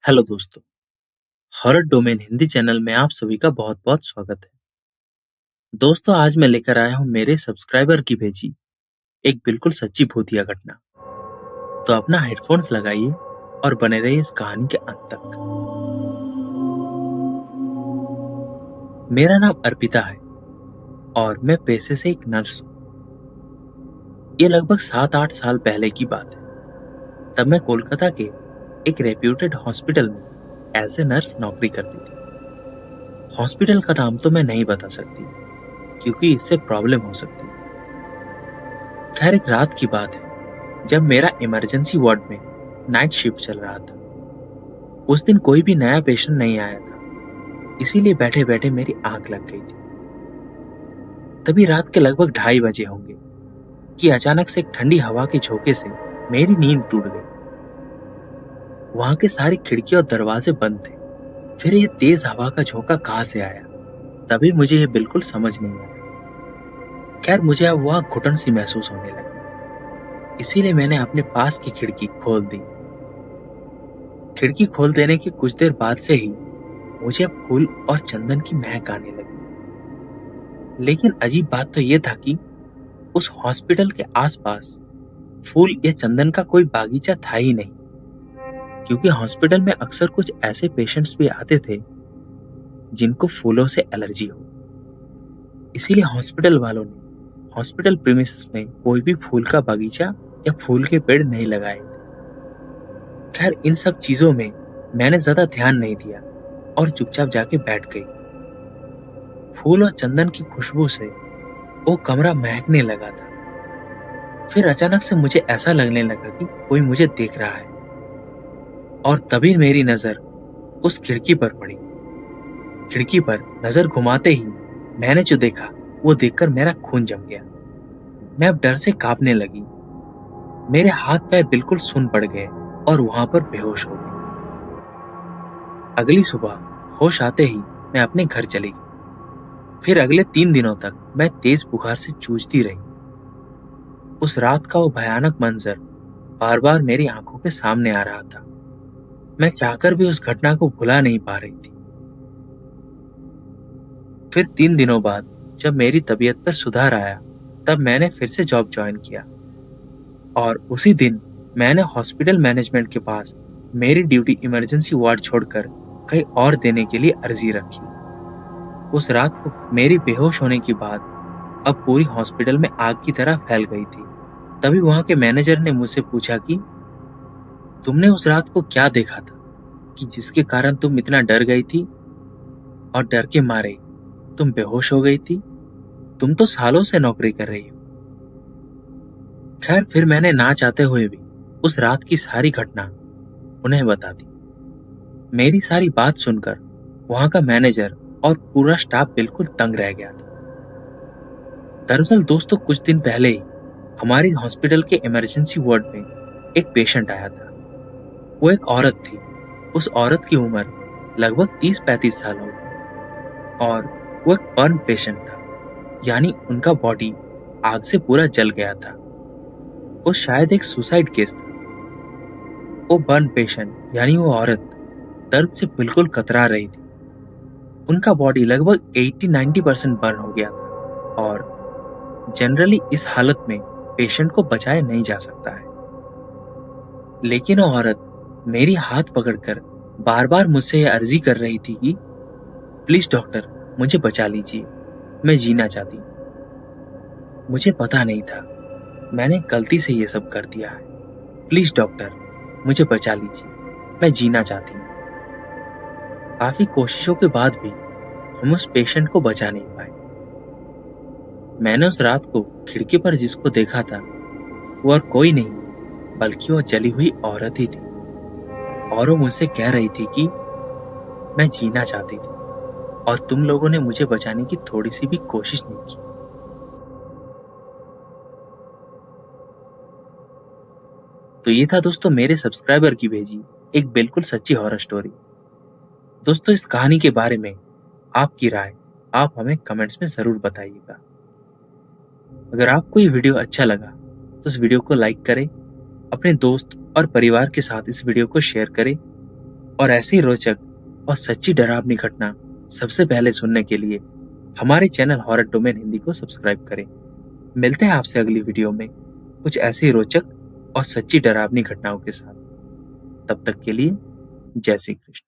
Hello दोस्तों। Horror domain Hindi channel में आप सभी का बहुत बहुत स्वागत है। दोस्तों, आज मैं लेकर आया हूँ मेरे सब्सक्राइबर की भेजी एक बिल्कुल सच्ची भूतिया घटना। तो अपना हेडफोन्स लगाइए और बने रहिए इस कहानी के अंत तक। मेरा नाम अर्पिता है और मैं पेशे से एक नर्स हूँ। ये लगभग 7-8 साल पहले की बात है। तब मैं कोलकाता के एक रेप्यूटेड हॉस्पिटल में एज ए नर्स नौकरी करती थी। हॉस्पिटल का नाम तो मैं नहीं बता सकती क्योंकि इससे प्रॉब्लम हो सकती है। खैर, एक रात की बात है जब मेरा इमरजेंसी वार्ड में नाइट शिफ्ट चल रहा था। उस दिन कोई भी नया पेशेंट नहीं आया था, इसीलिए बैठे बैठे मेरी आंख लग गई थी। तभी रात के लगभग 2:30 बजे होंगे कि अचानक से एक ठंडी हवा के झोंके से मेरी नींद टूट गई। वहां के सारी खिड़की और दरवाजे बंद थे। फिर ये तेज हवा का झोंका कहाँ से आया, तभी मुझे ये बिल्कुल समझ नहीं आया। खैर, मुझे अब वहां घुटन सी महसूस होने लगी, इसीलिए मैंने अपने पास की खिड़की खोल दी। खिड़की खोल देने के कुछ देर बाद से ही मुझे फूल और चंदन की महक आने लगी। लेकिन अजीब बात तो ये था कि उस हॉस्पिटल के आसपास फूल या चंदन का कोई बागीचा था ही नहीं, क्योंकि हॉस्पिटल में अक्सर कुछ ऐसे पेशेंट्स भी आते थे जिनको फूलों से एलर्जी हो। इसीलिए हॉस्पिटल वालों ने हॉस्पिटल प्रीमिसेस में कोई भी फूल का बागीचा या फूल के पेड़ नहीं लगाए। खैर, इन सब चीजों में मैंने ज्यादा ध्यान नहीं दिया और चुपचाप जाके बैठ गई। फूल और चंदन की खुशबू से वो कमरा महकने लगा था। फिर अचानक से मुझे ऐसा लगने लगा कि कोई मुझे देख रहा है, और तभी मेरी नजर उस खिड़की पर पड़ी। खिड़की पर नजर घुमाते ही मैंने जो देखा वो देखकर मेरा खून जम गया। मैं अब डर से कांपने लगी। मेरे हाथ पैर बिल्कुल सुन्न पड़ गए और वहां पर बेहोश हो गई। अगली सुबह होश आते ही मैं अपने घर चली गई। फिर अगले 3 दिनों तक मैं तेज बुखार से जूझती रही। उस रात का वो भयानक मंजर बार बार मेरी आंखों के सामने आ रहा था। मैं चाहकर भी उस घटना को भुला नहीं पा रही थी। फिर 3 दिनों बाद जब मेरी तबीयत पर सुधार आया, तब मैंने फिर से जॉब ज्वाइन किया, और उसी दिन मैंने हॉस्पिटल मैनेजमेंट के पास मेरी ड्यूटी इमरजेंसी वार्ड छोड़कर कहीं और देने के लिए अर्जी रखी। उस रात को मेरी बेहोश होने की बात अब पूरी हॉस्पिटल में आग की तरह फैल गई थी। तभी वहां के मैनेजर ने मुझसे पूछा कि तुमने उस रात को क्या देखा था कि जिसके कारण तुम इतना डर गई थी और डर के मारे तुम बेहोश हो गई थी। तुम तो सालों से नौकरी कर रही हो। खैर, फिर मैंने ना चाहते हुए भी उस रात की सारी घटना उन्हें बता दी। मेरी सारी बात सुनकर वहां का मैनेजर और पूरा स्टाफ बिल्कुल तंग रह गया था। दरअसल दोस्तों, कुछ दिन पहले ही हमारी हॉस्पिटल के इमरजेंसी वार्ड में एक पेशेंट आया था। वो एक औरत थी। उस औरत की उम्र लगभग 30-35 साल होगी, और वो एक बर्न पेशेंट था, यानी उनका बॉडी आग से पूरा जल गया था। वो शायद एक सुसाइड केस था। वो बर्न पेशेंट यानी वो औरत दर्द से बिल्कुल कतरा रही थी। उनका बॉडी लगभग 80-90% बर्न हो गया था, और जनरली इस हालत में पेशेंट को बचाया नहीं जा सकता है। लेकिन वो औरत मेरी हाथ पकड़कर बार बार मुझसे यह अर्जी कर रही थी कि प्लीज डॉक्टर, मुझे बचा लीजिए, मैं जीना चाहती हूँ। मुझे पता नहीं था, मैंने गलती से ये सब कर दिया है। प्लीज डॉक्टर, मुझे बचा लीजिए, मैं जीना चाहती हूँ। काफी कोशिशों के बाद भी हम उस पेशेंट को बचा नहीं पाए। मैंने उस रात को खिड़की पर जिसको देखा था वो और कोई नहीं बल्कि वो जली हुई औरत ही थी, और वो मुझसे कह रही थी कि मैं जीना चाहती थी और तुम लोगों ने मुझे बचाने की थोड़ी सी भी कोशिश नहीं की। तो ये था दोस्तों मेरे सब्सक्राइबर की भेजी एक बिल्कुल सच्ची हॉरर स्टोरी। दोस्तों, इस कहानी के बारे में आपकी राय आप हमें कमेंट्स में जरूर बताइएगा। अगर आपको ये वीडियो अच्छा लगा तो इस वीडियो को लाइक करें, अपने दोस्त और परिवार के साथ इस वीडियो को शेयर करें, और ऐसी रोचक और सच्ची डरावनी घटना सबसे पहले सुनने के लिए हमारे चैनल हॉरर डोमेन हिंदी को सब्सक्राइब करें। मिलते हैं आपसे अगली वीडियो में कुछ ऐसी रोचक और सच्ची डरावनी घटनाओं के साथ। तब तक के लिए जय श्री कृष्ण।